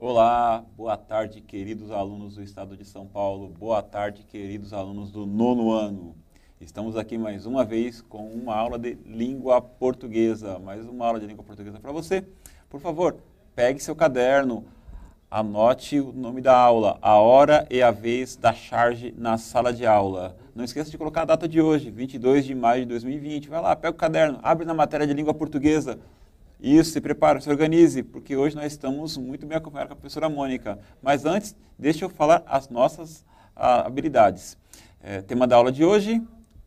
Olá, boa tarde, queridos alunos do estado de São Paulo. Boa tarde, queridos alunos do 9º ano. Estamos aqui mais uma vez com uma aula de língua portuguesa. Mais uma aula de língua portuguesa para você. Por favor, pegue seu caderno, anote o nome da aula, a hora e a vez da charge na sala de aula. Não esqueça de colocar a data de hoje, 22 de maio de 2020. Vai lá, pega o caderno, abre na matéria de língua portuguesa. Isso, se prepara, se organize, porque hoje nós estamos muito bem acompanhados com a professora Mônica. Mas antes, deixa eu falar as nossas habilidades. Tema da aula de hoje,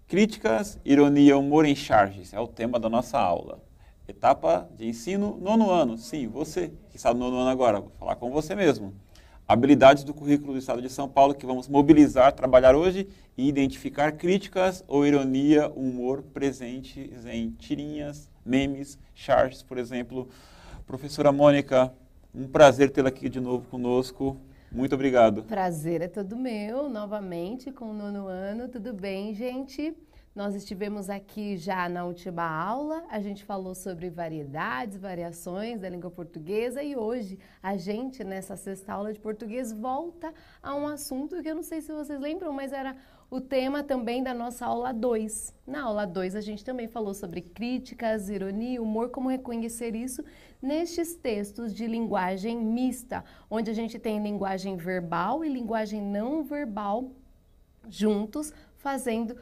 críticas, ironia, humor em charges. É o tema da nossa aula. Etapa de ensino, 9º ano. Sim, você que está no 9º ano agora, vou falar com você mesmo. Habilidades do currículo do estado de São Paulo que vamos mobilizar, trabalhar hoje e identificar críticas ou ironia, humor presentes em tirinhas, memes, charges, por exemplo. Professora Mônica, um prazer tê-la aqui de novo conosco. Muito obrigado. Prazer é todo meu, novamente com o 9º ano. Tudo bem, gente? Nós estivemos aqui já na última aula, a gente falou sobre variedades, variações da língua portuguesa e hoje a gente, nessa sexta aula de português, volta a um assunto que eu não sei se vocês lembram, mas era o tema também da nossa aula 2. Na aula 2 a gente também falou sobre críticas, ironia, humor, como reconhecer isso nestes textos de linguagem mista, onde a gente tem linguagem verbal e linguagem não verbal juntos,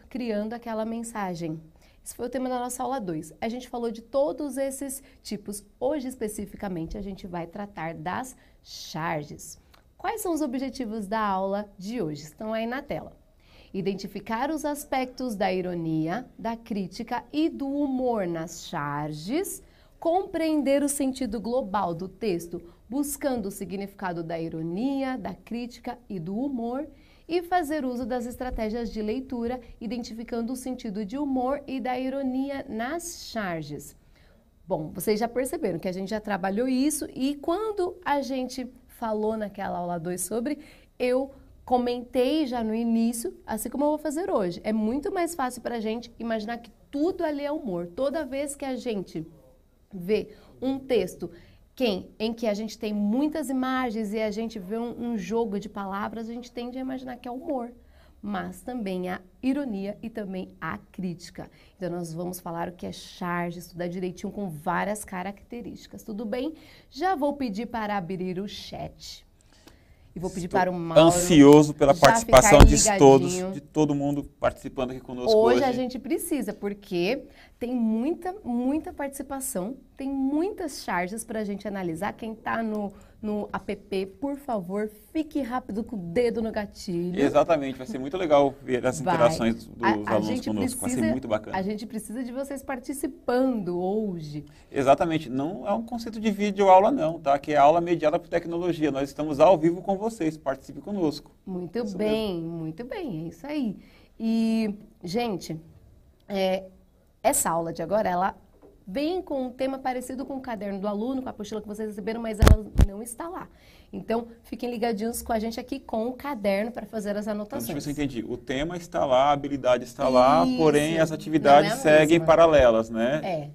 criando aquela mensagem. Esse foi o tema da nossa aula 2. A gente falou de todos esses tipos. Hoje, especificamente, a gente vai tratar das charges. Quais são os objetivos da aula de hoje? Estão aí na tela. Identificar os aspectos da ironia, da crítica e do humor nas charges, compreender o sentido global do texto, buscando o significado da ironia, da crítica e do humor, e fazer uso das estratégias de leitura, identificando o sentido de humor e da ironia nas charges. Bom, vocês já perceberam que a gente já trabalhou isso e quando a gente falou naquela aula 2 sobre, eu comentei já no início, assim como eu vou fazer hoje. É muito mais fácil para a gente imaginar que tudo ali é humor. Toda vez que a gente vê um texto em que a gente tem muitas imagens e a gente vê um jogo de palavras, a gente tende a imaginar que é humor, mas também a ironia e também a crítica. Então, nós vamos falar o que é charge, estudar direitinho com várias características, tudo bem? Já vou pedir para abrir o chat. E vou pedir para o Mauro ansioso pela participação de todos, de todo mundo participando aqui conosco hoje. Hoje a gente precisa, porque tem muita participação, tem muitas charges para a gente analisar. Quem está no app, por favor, fique rápido com o dedo no gatilho. Exatamente, vai ser muito legal ver as interações dos alunos conosco, vai ser muito bacana. A gente precisa de vocês participando hoje. Exatamente, não é um conceito de vídeo aula não, tá? Que é aula mediada por tecnologia, nós estamos ao vivo com vocês, participe conosco. Muito bem, é isso aí. E, gente, essa aula de agora, ela vem com um tema parecido com o caderno do aluno, com a apostila que vocês receberam, mas ela não está lá. Então, fiquem ligadinhos com a gente aqui com o caderno para fazer as anotações. Então, deixa eu ver se eu entendi. O tema está lá, a habilidade está lá, porém as atividades seguem paralelas, né?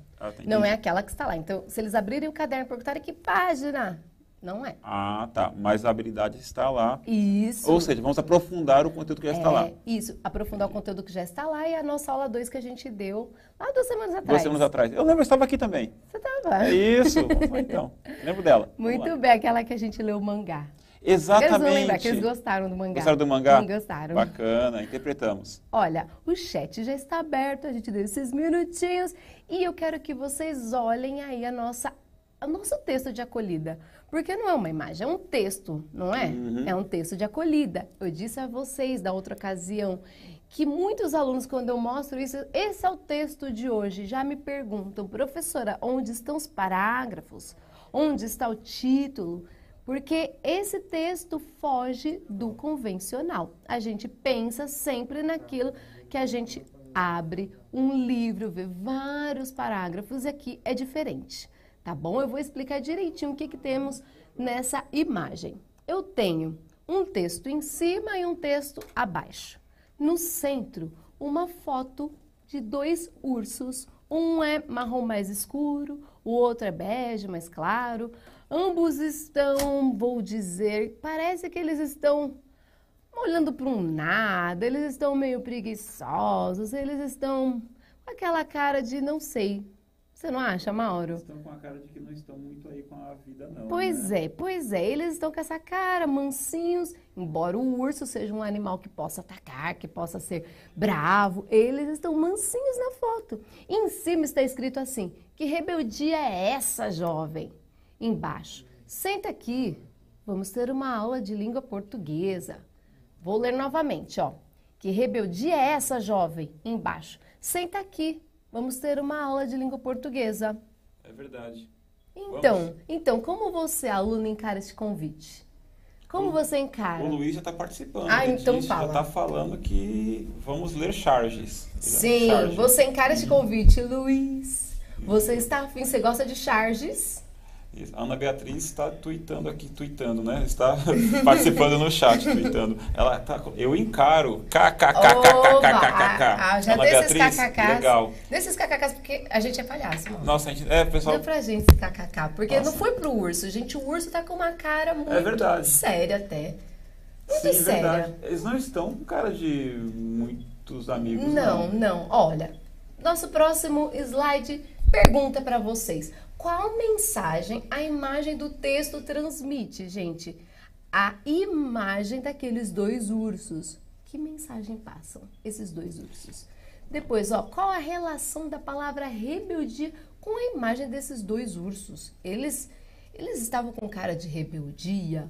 Não é aquela que está lá. Então, se eles abrirem o caderno e perguntarem que página, não é. Ah, tá. Mas a habilidade está lá. Isso. Ou seja, vamos aprofundar o conteúdo que já está lá. Isso, aprofundar o conteúdo que já está lá e a nossa aula 2 que a gente deu lá 2 semanas atrás. 2 semanas atrás. Eu lembro, eu estava aqui também. Você estava. É isso. Vamos lá, então. Lembro dela. Muito bem, aquela que a gente leu o mangá. Exatamente. Eles vão lembrar que eles gostaram do mangá. Gostaram do mangá? Gostaram. Bacana, interpretamos. Olha, o chat já está aberto, a gente deu esses minutinhos e eu quero que vocês olhem aí o nosso texto de acolhida. Porque não é uma imagem, é um texto, não é? Uhum. É um texto de acolhida. Eu disse a vocês da outra ocasião que muitos alunos, quando eu mostro isso, esse é o texto de hoje, já me perguntam, professora, onde estão os parágrafos? Onde está o título? Porque esse texto foge do convencional. A gente pensa sempre naquilo que a gente abre um livro, vê vários parágrafos e aqui é diferente. Tá bom? Eu vou explicar direitinho o que temos nessa imagem. Eu tenho um texto em cima e um texto abaixo. No centro, uma foto de 2 ursos. Um é marrom mais escuro, o outro é bege mais claro. Ambos estão, vou dizer, parece que eles estão olhando para um nada, eles estão meio preguiçosos, eles estão com aquela cara de não sei. Você não acha, Mauro? Estão com a cara de que não estão muito aí com a vida, não. Pois né? é. Eles estão com essa cara, mansinhos. Embora o urso seja um animal que possa atacar, que possa ser bravo, eles estão mansinhos na foto. E em cima está escrito assim: que rebeldia é essa, jovem? Embaixo: senta aqui, vamos ter uma aula de língua portuguesa. Vou ler novamente, ó. Que rebeldia é essa, jovem? Embaixo: senta aqui, vamos ter uma aula de língua portuguesa. É verdade. Então, como você, aluno, encara esse convite? Como você encara? O Luiz já está participando. Então fala. Já está falando que vamos ler charges. Sim, Charge. você encara esse convite, Luiz. Você está afim, você gosta de charges? Isso. A Ana Beatriz está tweetando, né? Está participando no chat, tweetando. Ela tá, eu encaro. KKKKKKKK. Já Ana desses Beatriz, KKKs. legal. Desses KKKs, porque a gente é palhaço, mano. Nossa, pessoal. Dá pra gente esse KKK, porque Nossa. não foi pro urso, gente. O urso tá com uma cara muito verdade. séria até. Muito Sim, séria. verdade. Eles não estão com cara de muitos amigos, Não. Olha, nosso próximo slide pergunta pra vocês. Qual mensagem a imagem do texto transmite, gente? A imagem daqueles dois ursos. Que mensagem passam esses dois ursos? Depois, ó, qual a relação da palavra rebeldia com a imagem desses dois ursos? Eles estavam com cara de rebeldia?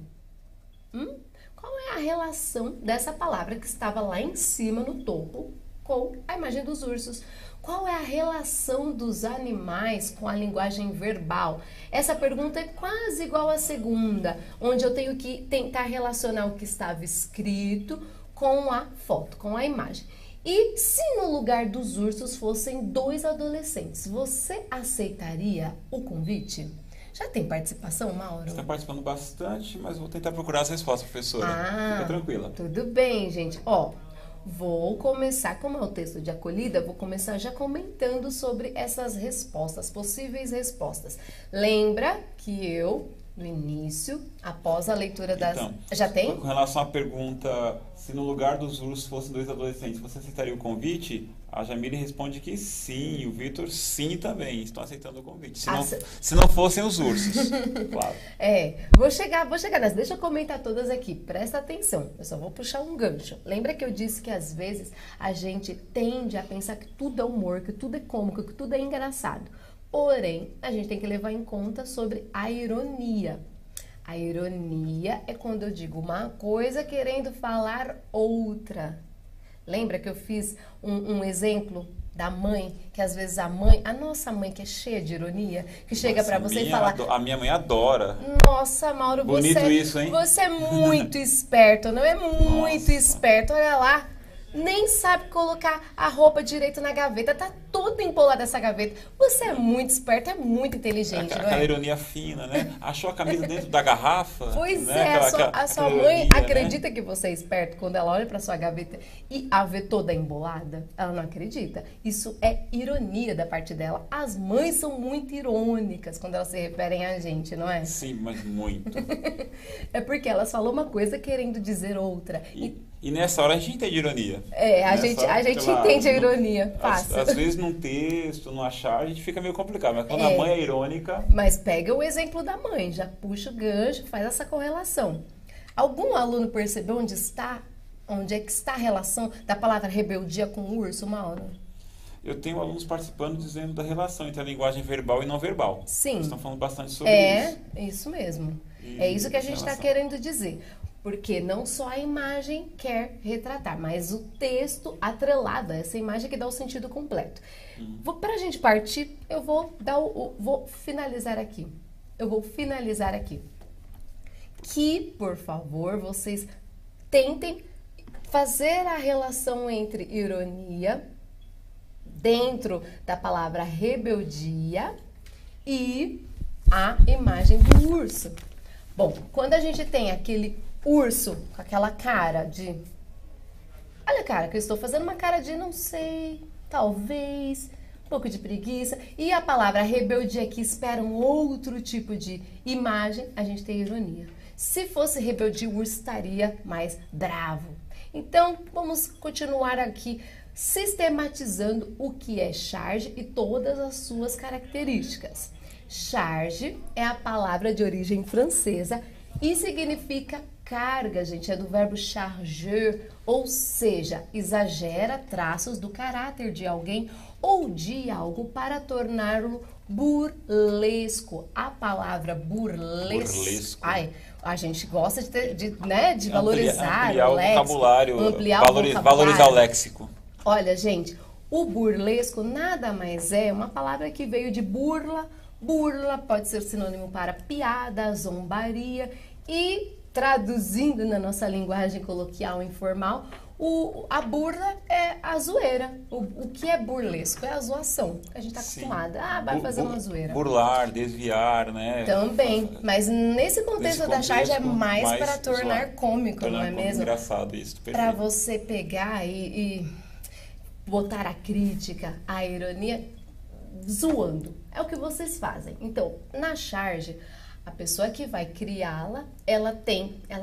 Qual é a relação dessa palavra que estava lá em cima, no topo, com a imagem dos ursos? Qual é a relação dos animais com a linguagem verbal? Essa pergunta é quase igual à segunda, onde eu tenho que tentar relacionar o que estava escrito com a foto, com a imagem. E se no lugar dos ursos fossem dois adolescentes, você aceitaria o convite? Já tem participação, Mauro? Está participando bastante, mas vou tentar procurar as respostas, professora. Fica tranquila. Tudo bem, gente. Ó, vou começar, como é o texto de acolhida, vou começar já comentando sobre essas respostas, possíveis respostas. Lembra que eu, no início, após a leitura das... Então, já tem? Com relação à pergunta, se no lugar dos ursos fossem dois adolescentes, você aceitaria o convite? A Jamile responde que sim, o Vitor sim também, estão aceitando o convite. Se não fossem os ursos, claro. Vou chegar nessa. Deixa eu comentar todas aqui, presta atenção, eu só vou puxar um gancho. Lembra que eu disse que às vezes a gente tende a pensar que tudo é humor, que tudo é cômico, que tudo é engraçado. Porém, a gente tem que levar em conta sobre a ironia. A ironia é quando eu digo uma coisa querendo falar outra. Lembra que eu fiz um exemplo da mãe, que às vezes a nossa mãe que é cheia de ironia, que chega pra você e fala... A minha mãe adora. Nossa, Mauro, Bonito isso, hein? Você é muito esperto, não é muito esperto, olha lá. Nem sabe colocar a roupa direito na gaveta, tá toda embolada essa gaveta. Você é muito esperto, é muito inteligente, não é? Aquela ironia fina, né? Achou a camisa dentro da garrafa. Pois né? a sua mãe ironia, acredita, né? que você é esperto quando ela olha pra sua gaveta e a vê toda embolada? Ela não acredita. Isso é ironia da parte dela. As mães são muito irônicas quando elas se referem a gente, não é? Sim, mas muito. É porque elas falam uma coisa querendo dizer outra. E nessa hora a gente entende ironia. A gente entende a ironia. Fácil. Às vezes num texto, num achar, a gente fica meio complicado. Mas quando a mãe é irônica... Mas pega o exemplo da mãe, já puxa o gancho, faz essa correlação. Algum aluno percebeu onde é que está a relação da palavra rebeldia com urso, Mauro? Eu tenho alunos participando dizendo da relação entre a linguagem verbal e não verbal. Sim. Eles estão falando bastante sobre isso. Isso mesmo. É isso que a gente está querendo dizer. Porque não só a imagem quer retratar, mas o texto atrelado a essa imagem que dá o sentido completo. Para a gente partir, eu vou finalizar aqui. Que, por favor, vocês tentem fazer a relação entre ironia dentro da palavra rebeldia e a imagem do urso. Bom, quando a gente tem aquele urso com aquela cara de... Olha a cara que eu estou fazendo, uma cara de não sei, talvez, pouco de preguiça. E a palavra rebeldia, que espera um outro tipo de imagem, a gente tem ironia. Se fosse rebeldia, o urso estaria mais bravo. Então, vamos continuar aqui sistematizando o que é charge e todas as suas características. Charge é a palavra de origem francesa e significa carga, gente, é do verbo charger, ou seja, exagera traços do caráter de alguém ou de algo para torná-lo burlesco. A palavra burlesco. Ai, a gente gosta de valorizar ampliar o léxico, vocabulário, vocabulário. valorizar o léxico. Olha, gente, o burlesco nada mais é uma palavra que veio de burla. Burla pode ser sinônimo para piada, zombaria e, traduzindo na nossa linguagem coloquial informal, a burla é a zoeira. O que é burlesco? É a zoação. A gente está acostumado. Vai fazer uma zoeira. Burlar, desviar, né? Também. Mas nesse contexto da charge é mais para tornar cômico, não é mesmo? Engraçado isso. Para você pegar e botar a crítica, a ironia, zoando. É o que vocês fazem. Então, na charge, a pessoa que vai criá-la, ela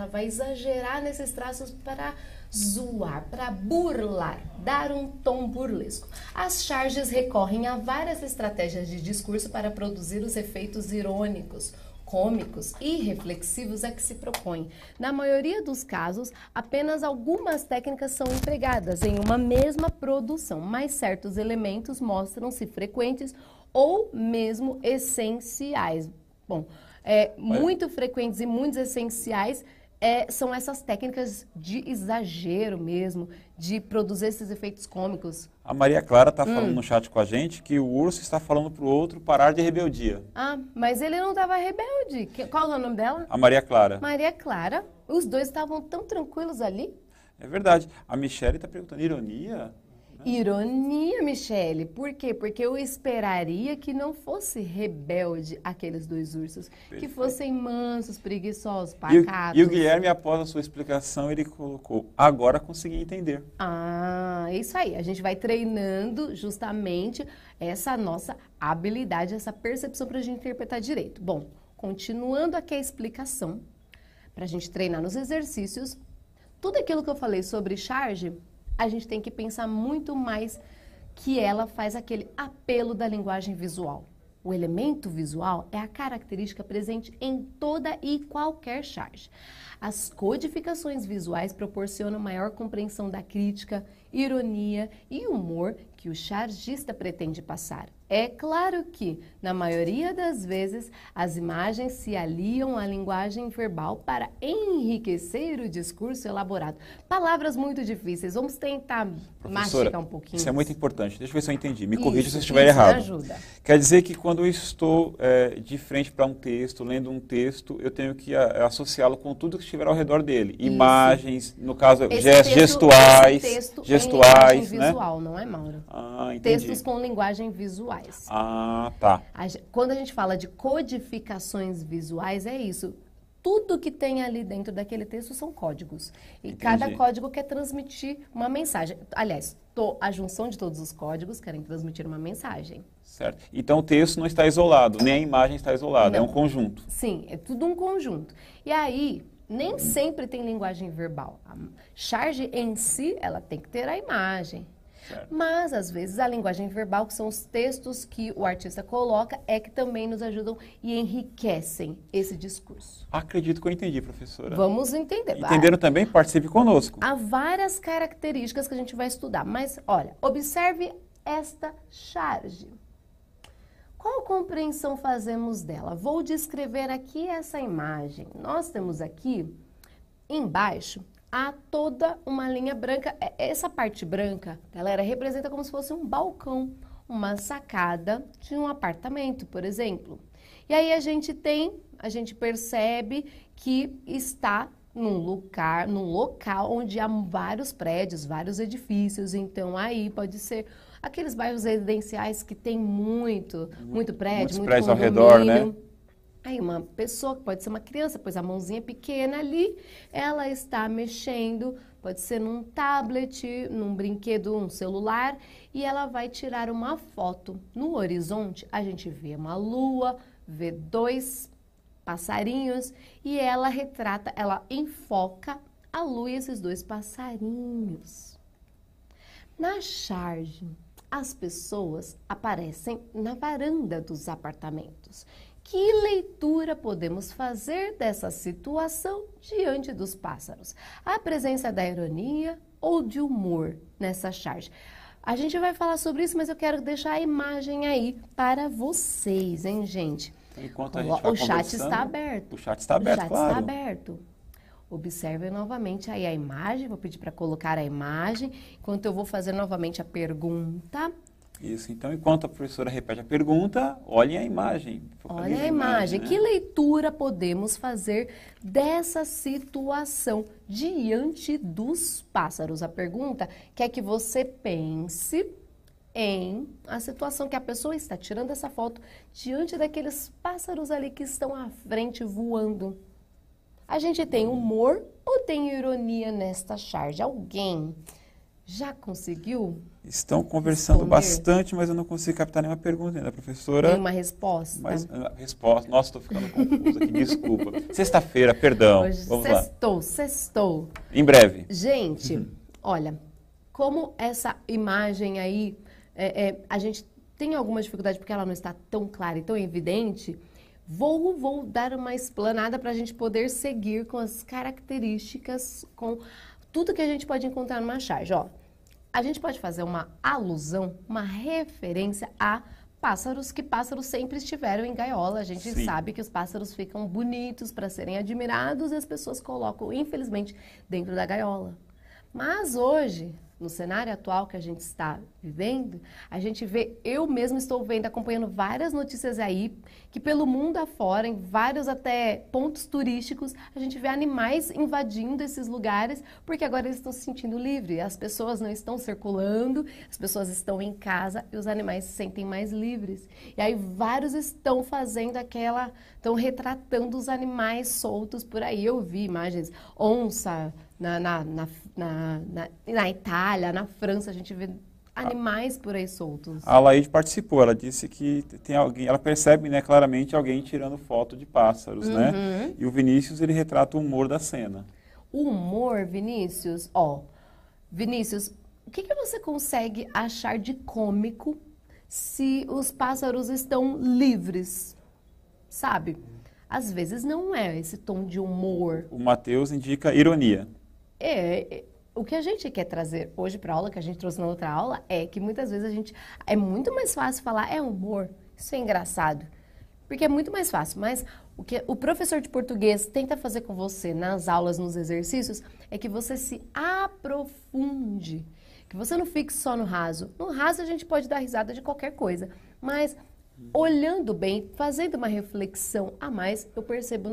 vai exagerar nesses traços para zoar, para burlar, dar um tom burlesco. As charges recorrem a várias estratégias de discurso para produzir os efeitos irônicos, cômicos e reflexivos a que se propõe. Na maioria dos casos, apenas algumas técnicas são empregadas em uma mesma produção, mas certos elementos mostram-se frequentes ou mesmo essenciais. Bom, muito frequentes e muito essenciais são essas técnicas de exagero mesmo, de produzir esses efeitos cômicos. A Maria Clara está falando no chat com a gente que o urso está falando para o outro parar de rebeldia. Mas ele não estava rebelde. Qual é o nome dela? A Maria Clara. Maria Clara. Os dois estavam tão tranquilos ali. É verdade. A Michele está perguntando, ironia? Ironia, Michele. Por quê? Porque eu esperaria que não fosse rebelde aqueles dois ursos. Perfeito. Que fossem mansos, preguiçosos, pacatos. E o Guilherme, após a sua explicação, ele colocou, agora consegui entender. É isso aí. A gente vai treinando justamente essa nossa habilidade, essa percepção para a gente interpretar direito. Bom, continuando aqui a explicação, para a gente treinar nos exercícios, tudo aquilo que eu falei sobre charge, a gente tem que pensar muito mais que ela faz aquele apelo da linguagem visual. O elemento visual é a característica presente em toda e qualquer charge. As codificações visuais proporcionam maior compreensão da crítica, ironia e humor que o chargista pretende passar. É claro que, na maioria das vezes, as imagens se aliam à linguagem verbal para enriquecer o discurso elaborado. Palavras muito difíceis, vamos tentar mastigar um pouquinho. Isso é muito importante. Deixa eu ver se eu entendi. Me corrija se eu estiver errado. Me ajuda. Quer dizer que quando eu estou de frente para um texto, lendo um texto, eu tenho que associá-lo com tudo que estiver ao redor dele. Isso. Imagens, no caso, gestuais, em linguagem visual, não é, Mauro? Entendi. Textos com linguagem visuais. Tá. Quando a gente fala de codificações visuais, é isso. Tudo que tem ali dentro daquele texto são códigos. E cada código quer transmitir uma mensagem. Aliás, a junção de todos os códigos querem transmitir uma mensagem. Certo. Então o texto não está isolado, nem a imagem está isolada, é um conjunto. Sim, é tudo um conjunto. E aí, nem sempre tem linguagem verbal. A charge em si, ela tem que ter a imagem. Certo. Mas, às vezes, a linguagem verbal, que são os textos que o artista coloca, é que também nos ajudam e enriquecem esse discurso. Acredito que eu entendi, professora. Vamos entender. Entenderam também? Participe conosco. Há várias características que a gente vai estudar, mas, olha, observe esta charge. Qual compreensão fazemos dela? Vou descrever aqui essa imagem. Nós temos aqui, embaixo, há toda uma linha branca. Essa parte branca, galera, representa como se fosse um balcão, uma sacada de um apartamento, por exemplo. E aí a gente percebe que está num local onde há vários prédios, vários edifícios. Então aí pode ser aqueles bairros residenciais que tem muito prédio, muito prédios condomínio. ao redor, né? Aí uma pessoa, que pode ser uma criança, pôs a mãozinha pequena ali, ela está mexendo, pode ser num tablet, num brinquedo, um celular, e ela vai tirar uma foto. No horizonte, a gente vê uma lua, vê dois passarinhos, e ela retrata, ela enfoca a lua e esses dois passarinhos. Na charge, as pessoas aparecem na varanda dos apartamentos. Que leitura podemos fazer dessa situação diante dos pássaros? A presença da ironia ou de humor nessa charge? A gente vai falar sobre isso, mas eu quero deixar a imagem aí para vocês, hein, gente? Enquanto a gente vai o chat está aberto. O chat está aberto, claro. O chat está aberto. Observem novamente aí a imagem, vou pedir para colocar a imagem, enquanto eu vou fazer novamente a pergunta. Isso, então enquanto a professora repete a pergunta, olhem a imagem. Olha a imagem. Né? Que leitura podemos fazer dessa situação diante dos pássaros? A pergunta quer que você pense em a situação que a pessoa está tirando essa foto diante daqueles pássaros ali que estão à frente voando. A gente tem humor ou tem ironia nesta charge? Alguém já conseguiu? Estão conversando bastante, mas eu não consigo captar nenhuma pergunta ainda, professora. Tem uma resposta? Resposta. Nossa, estou ficando confusa aqui, desculpa. Sexta-feira, perdão. Hoje, vamos sextou. Em breve. Gente, olha, como essa imagem aí, a gente tem alguma dificuldade porque ela não está tão clara e tão evidente, vou dar uma explanada para a gente poder seguir com as características, com tudo que a gente pode encontrar numa charge. Ó, a gente pode fazer uma alusão, uma referência a pássaros, que pássaros sempre estiveram em gaiola. A gente sabe que os pássaros ficam bonitos para serem admirados e as pessoas colocam, infelizmente, dentro da gaiola. Mas hoje, no cenário atual que a gente está vivendo, a gente vê, eu mesmo estou vendo, acompanhando várias notícias aí, que pelo mundo afora, em vários até pontos turísticos, a gente vê animais invadindo esses lugares, porque agora eles estão se sentindo livres, as pessoas não estão circulando, as pessoas estão em casa e os animais se sentem mais livres. E aí vários estão fazendo estão retratando os animais soltos por aí. Eu vi imagens, onça, na Itália, na França, a gente vê animais por aí soltos. A Laide participou, ela disse que tem alguém, ela percebe, né, claramente alguém tirando foto de pássaros, né? E o Vinícius, ele retrata o humor da cena. O humor, Vinícius, Vinícius, o que você consegue achar de cômico se os pássaros estão livres? Sabe? Às vezes não é esse tom de humor. O Matheus indica ironia. O que a gente quer trazer hoje para a aula, que a gente trouxe na outra aula, é que muitas vezes é muito mais fácil falar, humor, isso é engraçado, porque é muito mais fácil, mas o que o professor de português tenta fazer com você nas aulas, nos exercícios, é que você se aprofunde, que você não fique só no raso. No raso a gente pode dar risada de qualquer coisa, mas olhando bem, fazendo uma reflexão a mais, eu percebo,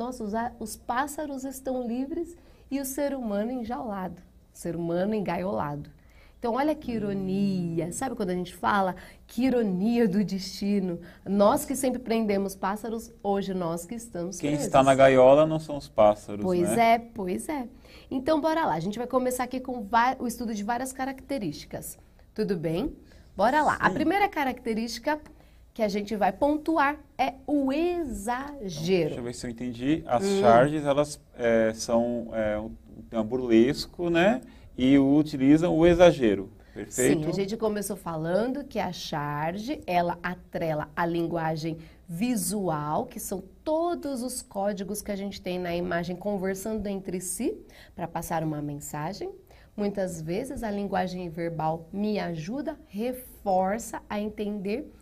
os pássaros estão livres e o ser humano enjaulado, o ser humano engaiolado. Então, olha que ironia. Sabe quando a gente fala que ironia do destino? Nós que sempre prendemos pássaros, hoje nós que estamos Quem presos. está na gaiola não são os pássaros, né? Pois é. Então, bora lá. A gente vai começar aqui com o estudo de várias características. Tudo bem? Bora lá. Sim. A primeira característica que a gente vai pontuar é o exagero. Então, deixa eu ver se eu entendi. As charges, elas são um burlesco, né? E utilizam o exagero, perfeito? Sim, a gente começou falando que a charge, ela atrela a linguagem visual, que são todos os códigos que a gente tem na imagem conversando entre si para passar uma mensagem. Muitas vezes a linguagem verbal me ajuda, reforça a entender.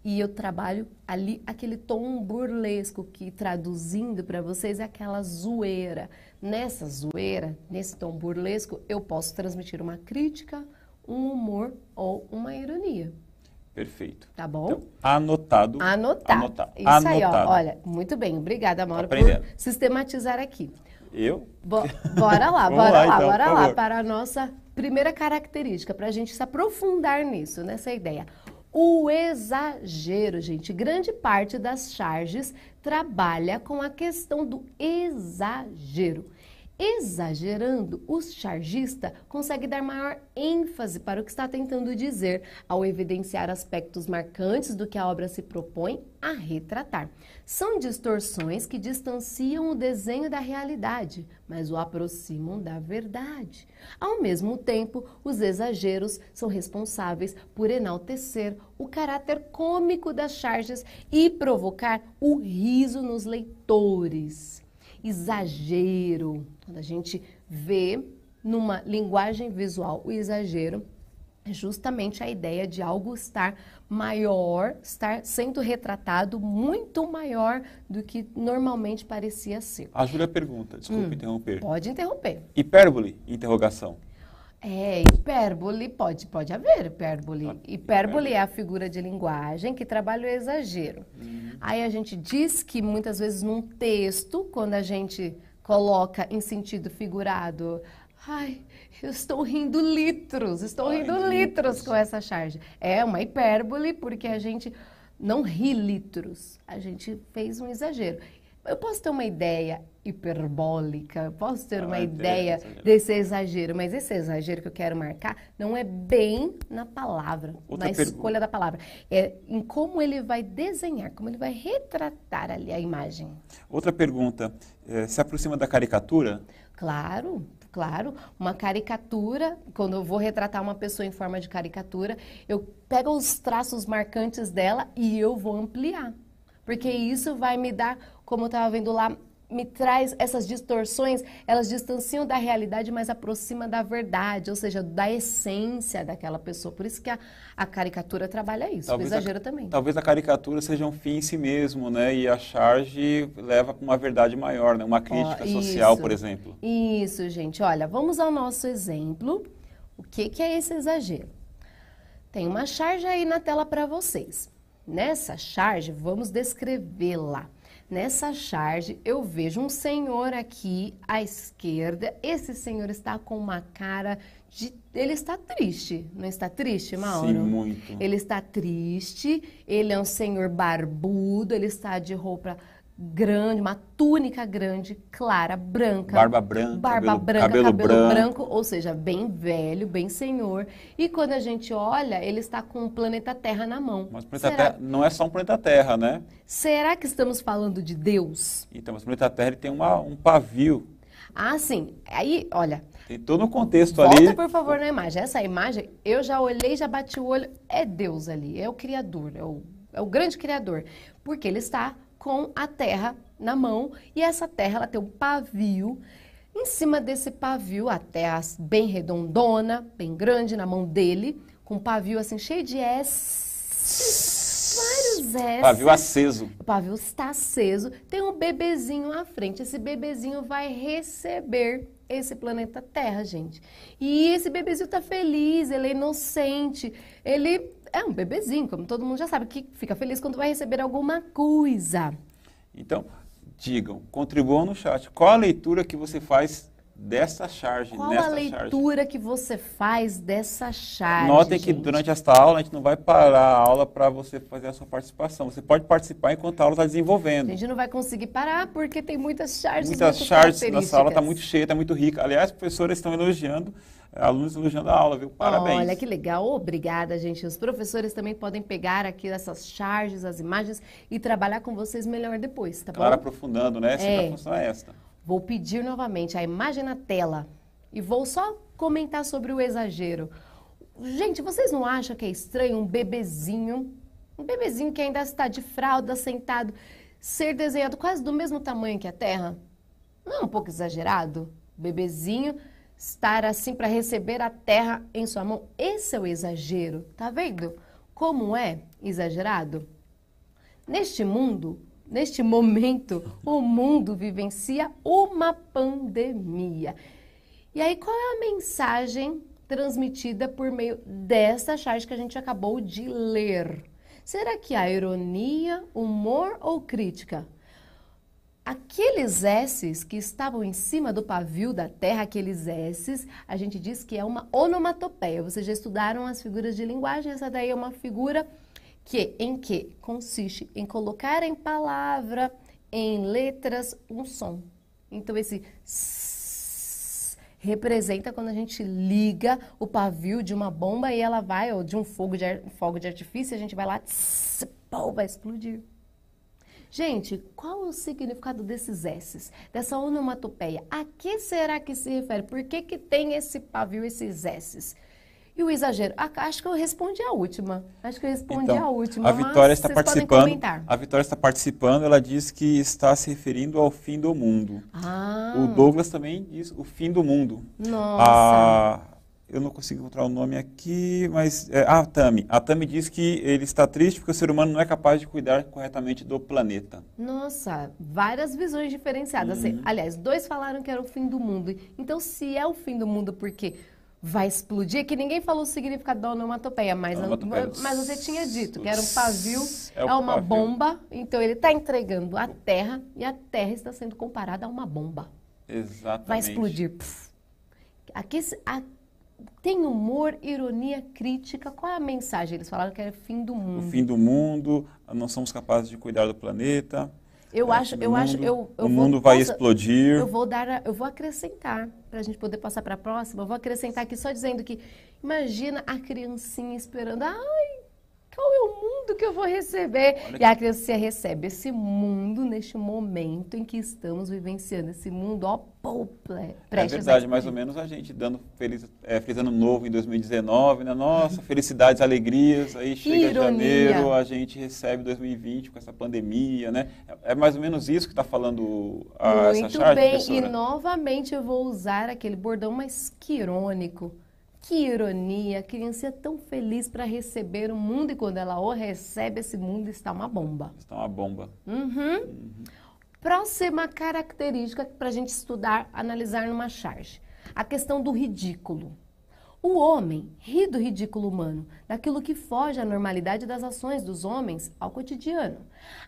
E eu trabalho ali aquele tom burlesco que, traduzindo para vocês, é aquela zoeira. Nessa zoeira, nesse tom burlesco, eu posso transmitir uma crítica, um humor ou uma ironia. Perfeito. Tá bom? Então, anotado. Isso aí, ó. Olha, muito bem. Obrigada, Maura, por sistematizar aqui. Bora lá, bora lá para a nossa primeira característica, para a gente se aprofundar nisso, nessa ideia. O exagero, gente. Grande parte das charges trabalha com a questão do exagero. Exagerando, o chargista consegue dar maior ênfase para o que está tentando dizer, ao evidenciar aspectos marcantes do que a obra se propõe a retratar. São distorções que distanciam o desenho da realidade, mas o aproximam da verdade. Ao mesmo tempo, os exageros são responsáveis por enaltecer o caráter cômico das charges e provocar o riso nos leitores. Exagero, quando a gente vê numa linguagem visual o exagero, é justamente a ideia de algo estar maior, estar sendo retratado muito maior do que normalmente parecia ser. A Júlia pergunta, desculpe interromper. Pode interromper. Hipérbole? Interrogação. Hipérbole, pode haver hipérbole. Hipérbole é a figura de linguagem que trabalha o exagero. Aí a gente diz que muitas vezes num texto, quando a gente coloca em sentido figurado, ai, eu estou rindo litros com essa charge. É uma hipérbole porque a gente não ri litros, a gente fez um exagero. Eu posso ter uma ideia hiperbólica, posso ter uma ideia desse exagero, mas esse exagero que eu quero marcar não é bem na palavra, na escolha da palavra. É em como ele vai desenhar, como ele vai retratar ali a imagem. Outra pergunta, se aproxima da caricatura? Claro. Uma caricatura, quando eu vou retratar uma pessoa em forma de caricatura, eu pego os traços marcantes dela e eu vou ampliar. Porque isso vai me dar, como eu estava vendo lá, me traz essas distorções, elas distanciam da realidade, mas aproximam da verdade, ou seja, da essência daquela pessoa. Por isso que a caricatura trabalha isso, talvez o exagero também. Talvez a caricatura seja um fim em si mesmo, né? E a charge leva para uma verdade maior, né? Uma crítica social, por exemplo. Isso, gente. Olha, vamos ao nosso exemplo. O que é esse exagero? Tem uma charge aí na tela para vocês. Nessa charge, vamos descrevê-la. Nessa charge, eu vejo um senhor aqui à esquerda. Esse senhor está com uma cara de... Ele está triste. Não está triste, Mauro? Sim, muito. Ele está triste. Ele é um senhor barbudo. Ele está de roupa grande, uma túnica grande, clara, branca. Barba branca, cabelo branco, ou seja, bem velho, bem senhor. E quando a gente olha, ele está com o planeta Terra na mão. Mas o planeta Terra não é só um planeta Terra, né? Será que estamos falando de Deus? Então, mas o planeta Terra ele tem um pavio. Ah, sim. Aí, olha... Tem todo um contexto volta, ali. Volta, por favor, na imagem. Essa imagem, eu já olhei, já bati o olho. É Deus ali, é o Criador, é o grande Criador. Porque ele está com a terra na mão, e essa terra ela tem um pavio. Em cima desse pavio, a terra bem redondona, bem grande na mão dele, com um pavio assim cheio de S, vários S. Pavio aceso. O pavio está aceso, tem um bebezinho à frente. Esse bebezinho vai receber esse planeta Terra, gente. E esse bebezinho está feliz, ele é inocente, ele... É um bebezinho, como todo mundo já sabe, que fica feliz quando vai receber alguma coisa. Então, digam, contribuam no chat. Qual a leitura que você faz dessa charge? Qual a leitura que você faz dessa charge? Notem que durante esta aula a gente não vai parar a aula para você fazer a sua participação. Você pode participar enquanto a aula está desenvolvendo. A gente não vai conseguir parar porque tem muitas charges. Muitas charges, nossa aula está muito cheia, está muito rica. Aliás, professores estão elogiando, alunos elogiando a aula, viu? Parabéns. Olha que legal, obrigada, gente. Os professores também podem pegar aqui essas charges, as imagens e trabalhar com vocês melhor depois, tá bom? Claro, aprofundando, né? Sempre a função é esta. Vou pedir novamente a imagem na tela e vou só comentar sobre o exagero. Gente, vocês não acham que é estranho um bebezinho que ainda está de fralda, sentado, ser desenhado quase do mesmo tamanho que a Terra? Não é um pouco exagerado? Bebezinho estar assim para receber a Terra em sua mão. Esse é o exagero, tá vendo? Como é exagerado? Neste momento, o mundo vivencia uma pandemia. E aí, qual é a mensagem transmitida por meio dessa charge que a gente acabou de ler? Será que há ironia, humor ou crítica? aqueles S's que estavam em cima do pavio da terra, aqueles S's, a gente diz que é uma onomatopeia. Vocês já estudaram as figuras de linguagem, essa daí é uma figura em que consiste em colocar em palavra, em letras, um som. Então, esse S representa quando a gente liga o pavio de uma bomba e ela vai, ou de um fogo de artifício, a gente vai lá, tss, pô, vai explodir. Gente, qual é o significado desses S's, dessa onomatopeia? A que será que se refere? Por que que tem esse pavio, esses S's? E o exagero? Acho que eu respondi a última. A Vitória está participando. A Vitória está participando, ela diz que está se referindo ao fim do mundo. O Douglas também diz o fim do mundo. Nossa. Eu não consigo encontrar o nome aqui, mas... a Tami. A Tami diz que ele está triste porque o ser humano não é capaz de cuidar corretamente do planeta. Nossa, várias visões diferenciadas. Aliás, 2 falaram que era o fim do mundo. Então, se é o fim do mundo porque vai explodir, que ninguém falou o significado da onomatopeia, mas você tinha dito que era um pavio, é uma bomba. Então, ele está entregando a Terra e a Terra está sendo comparada a uma bomba. Exatamente. Vai explodir. Tem humor, ironia, crítica. Qual é a mensagem? Eles falaram que era fim do mundo. O fim do mundo, não somos capazes de cuidar do planeta. O mundo vai explodir. Eu vou acrescentar, para a gente poder passar para a próxima, eu vou acrescentar aqui só dizendo que, imagina a criancinha esperando, qual é o mundo que eu vou receber? E a criança recebe esse mundo neste momento em que estamos vivenciando. Esse mundo, É verdade, mais ou menos a gente dando feliz ano novo em 2019, né? Nossa, felicidades, alegrias. Aí chega janeiro, a gente recebe 2020 com essa pandemia, né? É mais ou menos isso que está falando essa charge, Muito bem, professora? E novamente eu vou usar aquele bordão mais que irônico. Que ironia, a criança é tão feliz para receber o mundo e quando ela o recebe, esse mundo está uma bomba. Está uma bomba. Próxima característica para a gente estudar, analisar numa charge. A questão do ridículo. O homem ri do ridículo humano, daquilo que foge à normalidade das ações dos homens ao cotidiano.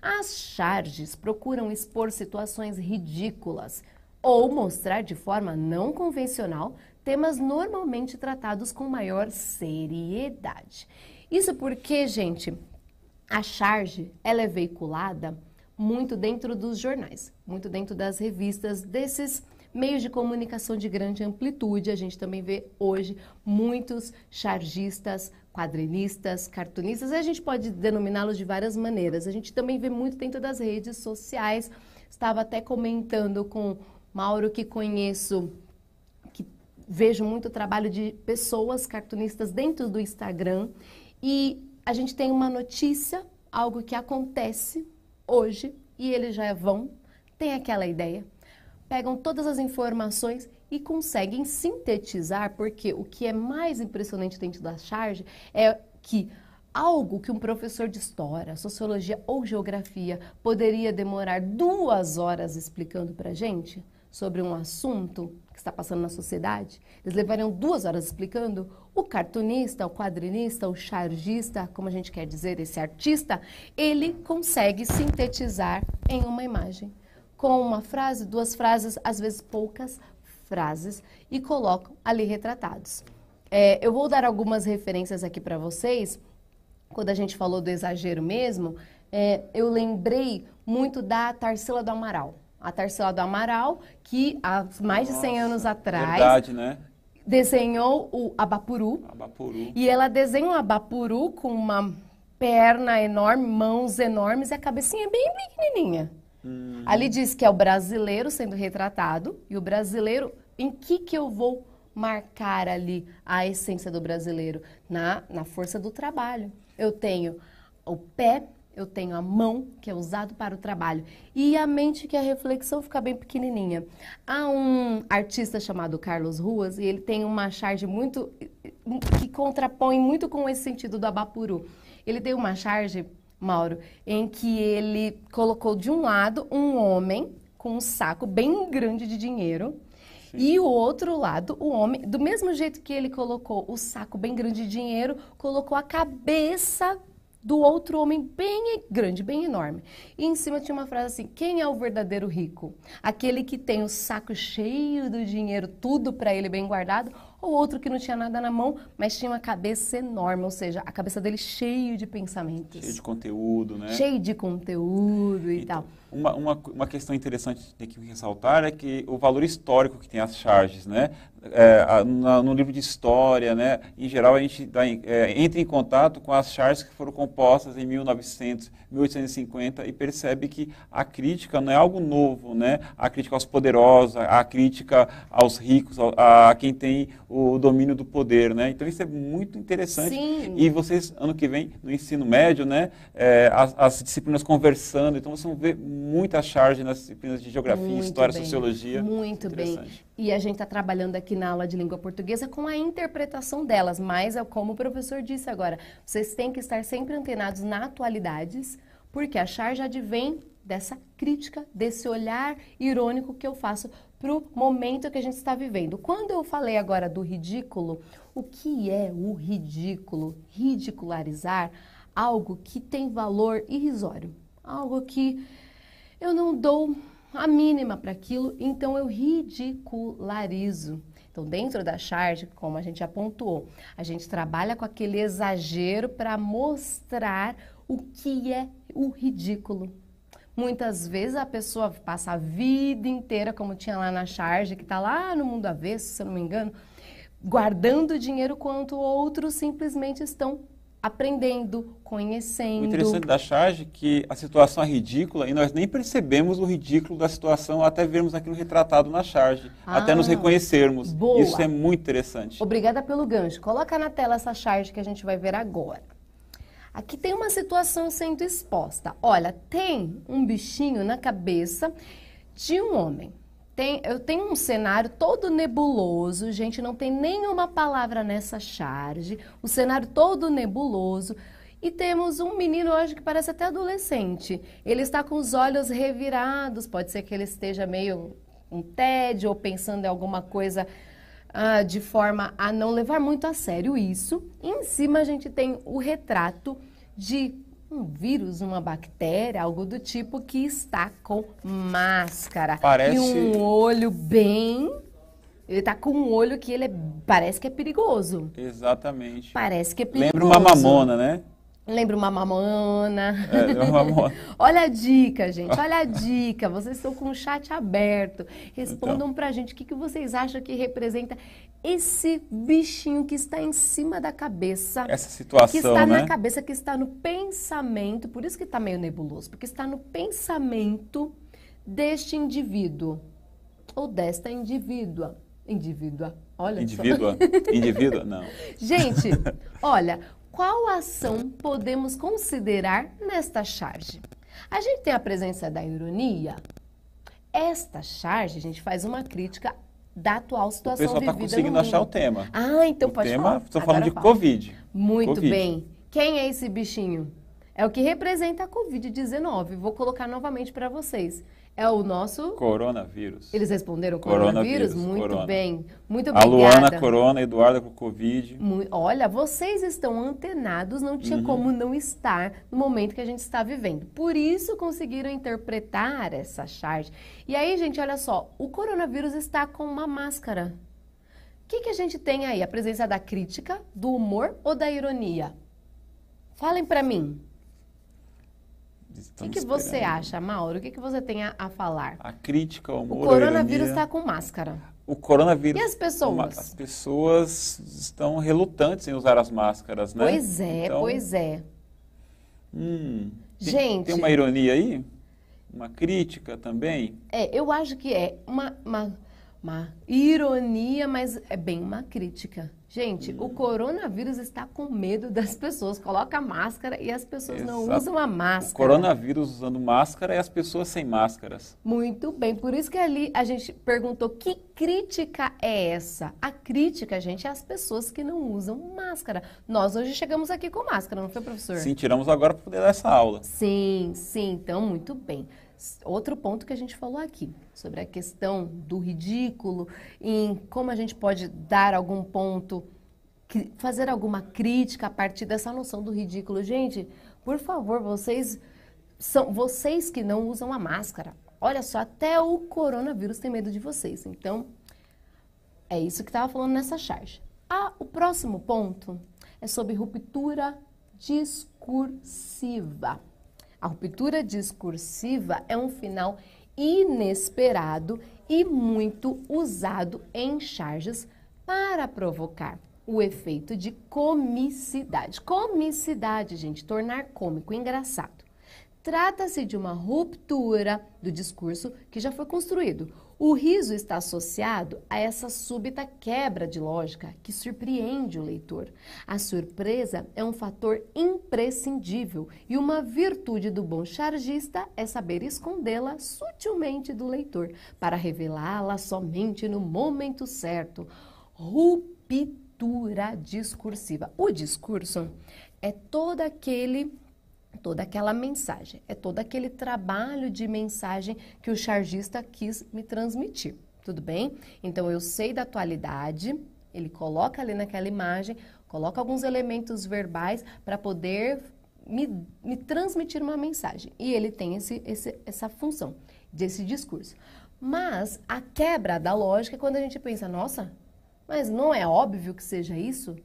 As charges procuram expor situações ridículas ou mostrar de forma não convencional temas normalmente tratados com maior seriedade. Isso porque, gente, a charge, ela é veiculada muito dentro dos jornais, muito dentro das revistas, desses meios de comunicação de grande amplitude. A gente também vê hoje muitos chargistas, quadrinistas, cartunistas, a gente pode denominá-los de várias maneiras. A gente também vê muito dentro das redes sociais. Estava até comentando com Mauro, que conheço, vejo muito trabalho de pessoas cartunistas dentro do Instagram e a gente tem uma notícia, algo que acontece hoje e eles já tem aquela ideia, pegam todas as informações e conseguem sintetizar, porque o que é mais impressionante dentro da charge é que algo que um professor de história, sociologia ou geografia poderia demorar 2 horas explicando pra gente sobre um assunto que está passando na sociedade, eles levariam 2 horas explicando. O cartunista, o quadrinista, o chargista, como a gente quer dizer, esse artista, ele consegue sintetizar em uma imagem, com uma frase, 2 frases, às vezes poucas frases, e colocam ali retratados. Eu vou dar algumas referências aqui para vocês. Quando a gente falou do exagero mesmo, eu lembrei muito da Tarsila do Amaral. A Tarsila do Amaral, que há mais de 100 anos atrás, verdade, né? Desenhou o Abapuru. E ela desenha um Abapuru com uma perna enorme, mãos enormes e a cabecinha bem pequenininha. Ali diz que é o brasileiro sendo retratado. E o brasileiro, em que eu vou marcar ali a essência do brasileiro? Na força do trabalho. Eu tenho o pé, eu tenho a mão, que é usado para o trabalho, e a mente, que a reflexão fica bem pequenininha. Há um artista chamado Carlos Ruas, e ele tem uma charge muito, que contrapõe muito com esse sentido do Abapuru. Ele tem uma charge, Mauro, em que ele colocou de um lado um homem com um saco bem grande de dinheiro, e o outro lado, o homem, do mesmo jeito que ele colocou o saco bem grande de dinheiro, colocou a cabeça do outro homem bem grande, bem enorme. E em cima tinha uma frase assim: quem é o verdadeiro rico? Aquele que tem o saco cheio do dinheiro, tudo para ele bem guardado, ou outro que não tinha nada na mão, mas tinha uma cabeça enorme, ou seja, a cabeça dele cheio de pensamentos. Cheio de conteúdo, né? Cheio de conteúdo e tal. Uma questão interessante que tem que ressaltar é que o valor histórico que tem as charges, né? No livro de história, né? Em geral, a gente entra em contato com as charges que foram compostas em 1900, 1850 e percebe que a crítica não é algo novo, né? A crítica aos poderosos, a crítica aos ricos, a quem tem o domínio do poder, né? Então, isso é muito interessante. Sim. E vocês, ano que vem, no ensino médio, né? As disciplinas conversando, então vocês vão ver muita charge nas disciplinas de geografia, Muito história, bem, sociologia. muito bem. E a gente está trabalhando aqui na aula de língua portuguesa com a interpretação delas, mas como o professor disse agora, vocês têm que estar sempre antenados na atualidades, porque a charge advém dessa crítica, desse olhar irônico que eu faço para o momento que a gente está vivendo. Quando eu falei agora do ridículo, o que é o ridículo? Ridicularizar algo que tem valor irrisório, algo que eu não dou a mínima para aquilo, então eu ridicularizo. Então, dentro da charge, como a gente já pontuou, a gente trabalha com aquele exagero para mostrar o que é o ridículo. Muitas vezes a pessoa passa a vida inteira, como tinha lá na charge, que está lá no mundo avesso, se eu não me engano, guardando dinheiro, enquanto outros simplesmente estão aprendendo, conhecendo. O interessante da charge é que a situação é ridícula e nós nem percebemos o ridículo da situação até vermos aquilo retratado na charge, até nos reconhecermos. Boa. Isso é muito interessante. Obrigada pelo gancho. Coloca na tela essa charge que a gente vai ver agora. Aqui tem uma situação sendo exposta. Olha, tem um bichinho na cabeça de um homem. Eu tenho um cenário todo nebuloso, gente, não tem nenhuma palavra nessa charge, o cenário todo nebuloso. E temos um menino hoje que parece até adolescente. Ele está com os olhos revirados, pode ser que ele esteja meio um tédio ou pensando em alguma coisa de forma a não levar muito a sério isso. E em cima a gente tem o retrato de um vírus, uma bactéria, algo do tipo, que está com máscara. Parece... E um olho bem... Ele está com um olho que parece que é perigoso. Exatamente. Parece que é perigoso. Lembra uma mamona, né? Lembra uma mamona. Uma mamona. Olha a dica, gente. Olha a dica. Vocês estão com o chat aberto. Respondam pra gente o que vocês acham que representa esse bichinho que está em cima da cabeça. Essa situação, que está né? na cabeça, que está no pensamento. Por isso que está meio nebuloso. Porque está no pensamento deste indivíduo. Ou desta indivídua. Olha Indivídua? só. Indivídua? Não. Gente, olha... Qual ação podemos considerar nesta charge? A gente tem a presença da ironia. Esta charge, a gente faz uma crítica da atual situação vivida no mundo. O pessoal está conseguindo achar o tema. Ah, então pode falar. Estou falando de Covid. Muito Covid. bem. Quem é esse bichinho? É o que representa a Covid-19. Vou colocar novamente para vocês. É o nosso... Coronavírus. Eles responderam coronavírus? Muito corona. Bem. Muito obrigada. A Luana, corona, Eduarda com Covid. Olha, vocês estão antenados, não tinha como não estar no momento que a gente está vivendo. Por isso conseguiram interpretar essa charge. E aí, gente, olha só, o coronavírus está com uma máscara. O que a gente tem aí? A presença da crítica, do humor ou da ironia? Falem para mim. O que você acha, Mauro? O que você tem a falar? A crítica, o humor, o coronavírus está com máscara. O coronavírus... E as pessoas? As pessoas estão relutantes em usar as máscaras, né? Pois é, então, pois é. Gente... Tem uma ironia aí? Uma crítica também? Eu acho que é uma ironia, mas é bem uma crítica. Gente, o coronavírus está com medo das pessoas. Coloca a máscara e as pessoas não usam a máscara. O coronavírus usando máscara e as pessoas sem máscaras. Muito bem, por isso que ali a gente perguntou que crítica é essa? A crítica, gente, é as pessoas que não usam máscara. Nós hoje chegamos aqui com máscara, não foi, professor? Sim, tiramos agora para poder dar essa aula. Sim, então muito bem. Outro ponto que a gente falou aqui, sobre a questão do ridículo, em como a gente pode dar algum ponto, fazer alguma crítica a partir dessa noção do ridículo. Gente, Por favor, são vocês que não usam a máscara. Olha só, até o coronavírus tem medo de vocês. Então, é isso que estava falando nessa charge. O próximo ponto é sobre ruptura discursiva. A ruptura discursiva é um final inesperado e muito usado em charges para provocar o efeito de comicidade. Comicidade, gente, tornar cômico, engraçado. Trata-se de uma ruptura do discurso que já foi construído. O riso está associado a essa súbita quebra de lógica que surpreende o leitor. A surpresa é um fator imprescindível e uma virtude do bom chargista é saber escondê-la sutilmente do leitor para revelá-la somente no momento certo. Ruptura discursiva. O discurso é toda aquela mensagem, é todo aquele trabalho de mensagem que o chargista quis me transmitir, tudo bem? Então, eu sei da atualidade, ele coloca ali naquela imagem, coloca alguns elementos verbais para poder me transmitir uma mensagem. E ele tem essa função desse discurso. Mas a quebra da lógica é quando a gente pensa, nossa, mas não é óbvio que seja isso?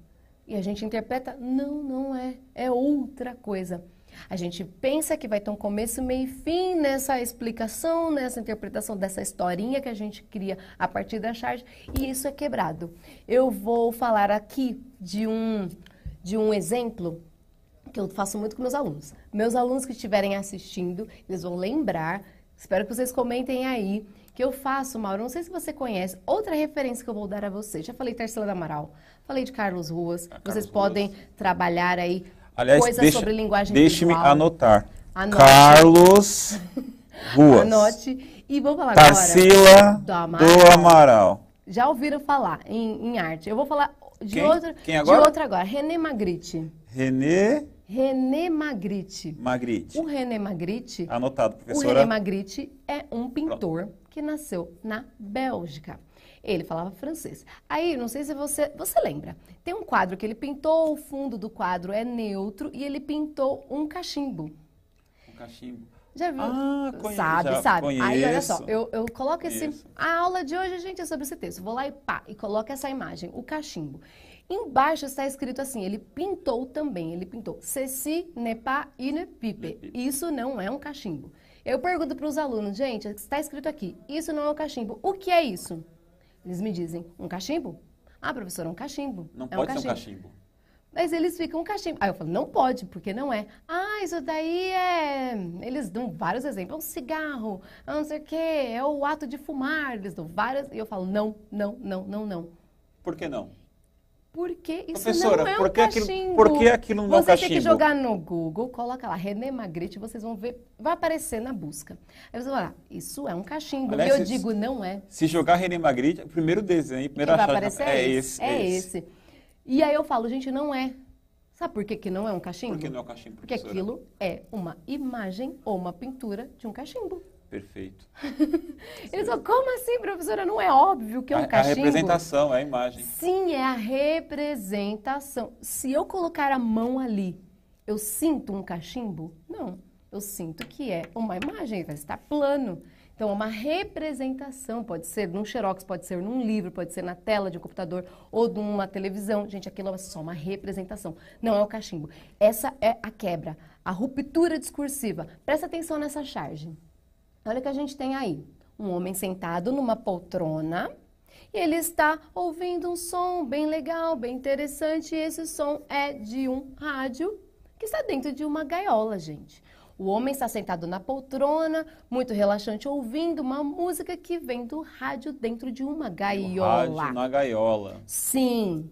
E a gente interpreta, não é, é outra coisa. A gente pensa que vai ter um começo, meio e fim nessa explicação, nessa interpretação dessa historinha que a gente cria a partir da charge, e isso é quebrado. Eu vou falar aqui de um exemplo que eu faço muito com meus alunos. Meus alunos que estiverem assistindo, eles vão lembrar, espero que vocês comentem aí, que eu faço, Mauro, não sei se você conhece, outra referência que eu vou dar a você. Já falei Tarsila do Amaral, falei de Carlos Ruas, vocês podem trabalhar aí. Aliás, Coisas sobre linguagem deixe-me visual. anotar. Anote. Carlos Ruas. Anote. E vou falar Tarsila agora do Amaral. Já ouviram falar em arte. Eu vou falar de Quem agora? De outra agora. René Magritte. René Magritte. Magritte. O René Magritte. Anotado, professora. O René Magritte é um pintor que nasceu na Bélgica. Ele falava francês. Aí, não sei se você lembra, tem um quadro que ele pintou, o fundo do quadro é neutro e ele pintou um cachimbo. Um cachimbo. Já viu? Conheço, Sabe. Conheço. Aí, olha só, eu coloco a aula de hoje, gente, é sobre esse texto. Vou lá e coloco essa imagem, o cachimbo. Embaixo está escrito assim, ele pintou também, ele pintou ceci n'est pas une pipe. Isso não é um cachimbo. Eu pergunto para os alunos, gente, está escrito aqui, isso não é um cachimbo. O que é isso? Eles me dizem, um cachimbo? Ah, professora, um cachimbo. Não pode ser um cachimbo. Mas eles ficam um cachimbo. Aí eu falo, não pode, porque não é. Ah, isso daí é... Eles dão vários exemplos. É um cigarro, não sei o quê, é o ato de fumar. Eles dão vários... E eu falo, não. Por que não? Porque isso professora, não é um cachimbo. Por que aquilo não é um cachimbo? Você tem que jogar no Google, coloca lá, René Magritte, vocês vão ver, vai aparecer na busca. Aí você vai lá, isso é um cachimbo. Aliás, e eu digo, não é. Se jogar René Magritte, o primeiro desenho, a primeira vai chave aparecer é esse. É esse. E aí eu falo, gente, não é. Sabe por que não é um cachimbo? Por que não é um cachimbo, Porque aquilo é uma imagem ou uma pintura de um cachimbo. Perfeito. Eles falam, como assim, professora? Não é óbvio que é um cachimbo? A representação, a imagem. Sim, é a representação. Se eu colocar a mão ali, eu sinto um cachimbo? Não, eu sinto que é uma imagem, vai estar plano. Então, é uma representação, pode ser num xerox, pode ser num livro, pode ser na tela de um computador ou de uma televisão. Gente, aquilo é só uma representação, não é o cachimbo. Essa é a quebra, a ruptura discursiva. Presta atenção nessa charge. Olha o que a gente tem aí, um homem sentado numa poltrona e ele está ouvindo um som bem legal, bem interessante, e esse som é de um rádio que está dentro de uma gaiola, gente. O homem está sentado na poltrona, muito relaxante, ouvindo uma música que vem do rádio dentro de uma gaiola. O rádio na gaiola. Sim.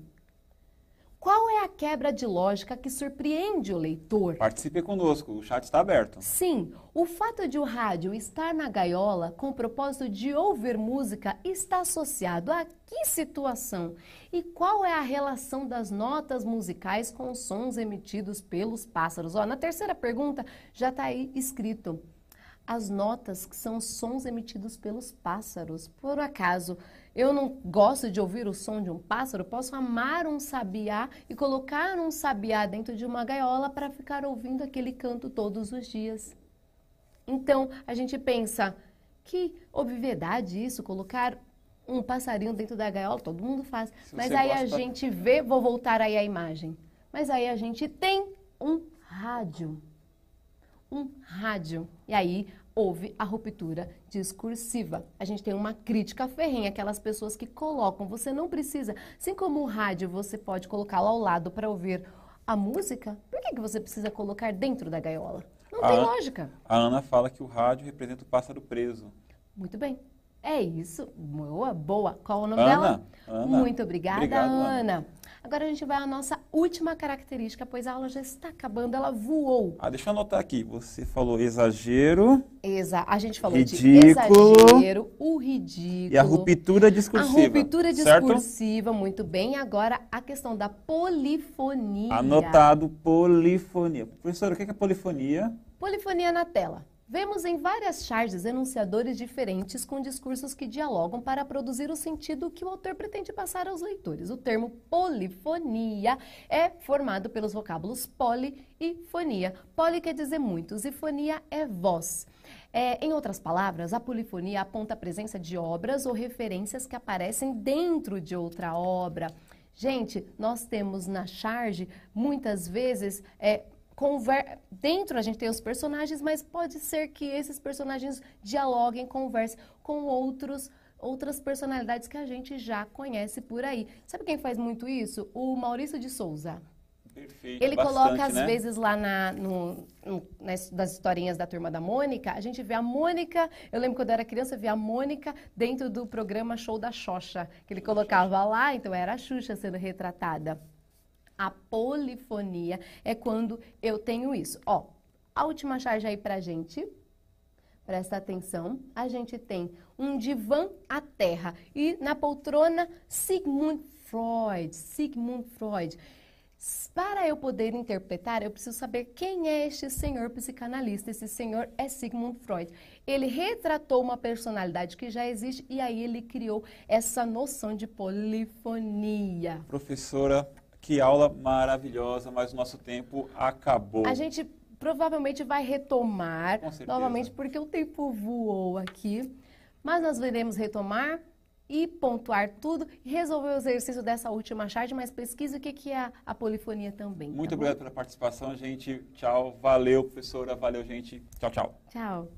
Qual é a quebra de lógica que surpreende o leitor? Participe conosco, o chat está aberto. Sim, o fato de o rádio estar na gaiola com o propósito de ouvir música está associado a que situação? E qual é a relação das notas musicais com os sons emitidos pelos pássaros? Na terceira pergunta já está aí escrito. As notas que são os sons emitidos pelos pássaros. Por acaso, Eu não gosto de ouvir o som de um pássaro, posso amar um sabiá e colocar um sabiá dentro de uma gaiola para ficar ouvindo aquele canto todos os dias. Então, a gente pensa, que obviedade isso, colocar um passarinho dentro da gaiola, todo mundo faz. Mas aí a gente vê, vou voltar aí à imagem, mas aí a gente tem um rádio. E aí houve a ruptura discursiva. A gente tem uma crítica ferrenha, aquelas pessoas que colocam, você não precisa, assim como o rádio você pode colocá-lo ao lado para ouvir a música, por que você precisa colocar dentro da gaiola? Não tem lógica. A Ana fala que o rádio representa o pássaro preso. Muito bem. É isso. Boa. Qual é o nome dela? Ana. Muito obrigada, Obrigado, Ana. Agora a gente vai à nossa última característica, pois a aula já está acabando, ela voou. Deixa eu anotar aqui. Você falou exagero. A gente falou ridículo, de exagero, o ridículo. E a ruptura discursiva. A ruptura discursiva, muito bem. Agora a questão da polifonia. Anotado, polifonia. Professora, o que é polifonia? Polifonia na tela. Vemos em várias charges enunciadores diferentes com discursos que dialogam para produzir o sentido que o autor pretende passar aos leitores. O termo polifonia é formado pelos vocábulos poli e fonia. Poli quer dizer muitos e fonia é voz. Em outras palavras, a polifonia aponta a presença de obras ou referências que aparecem dentro de outra obra. Gente, nós temos na charge, muitas vezes, dentro a gente tem os personagens, mas pode ser que esses personagens dialoguem, conversem com outras personalidades que a gente já conhece por aí. Sabe quem faz muito isso? O Maurício de Souza. Perfeito, ele coloca, às vezes, lá nas historinhas da Turma da Mônica, a gente vê a Mônica, eu lembro quando eu era criança, eu via a Mônica dentro do programa Show da Xoxa, que ele colocava lá, então era a Xuxa sendo retratada. A polifonia é quando eu tenho isso. A última charge aí pra gente, presta atenção, a gente tem um divã à terra e na poltrona Sigmund Freud. Para eu poder interpretar, eu preciso saber quem é este senhor psicanalista. Esse senhor é Sigmund Freud. Ele retratou uma personalidade que já existe e aí ele criou essa noção de polifonia. Professora, que aula maravilhosa, mas o nosso tempo acabou. A gente provavelmente vai retomar novamente, porque o tempo voou aqui. Mas nós iremos retomar e pontuar tudo e resolver o exercício dessa última charge, mas pesquise o que é a polifonia também. Muito obrigado pela participação, gente. Tchau. Valeu, professora. Valeu, gente. Tchau, tchau. Tchau.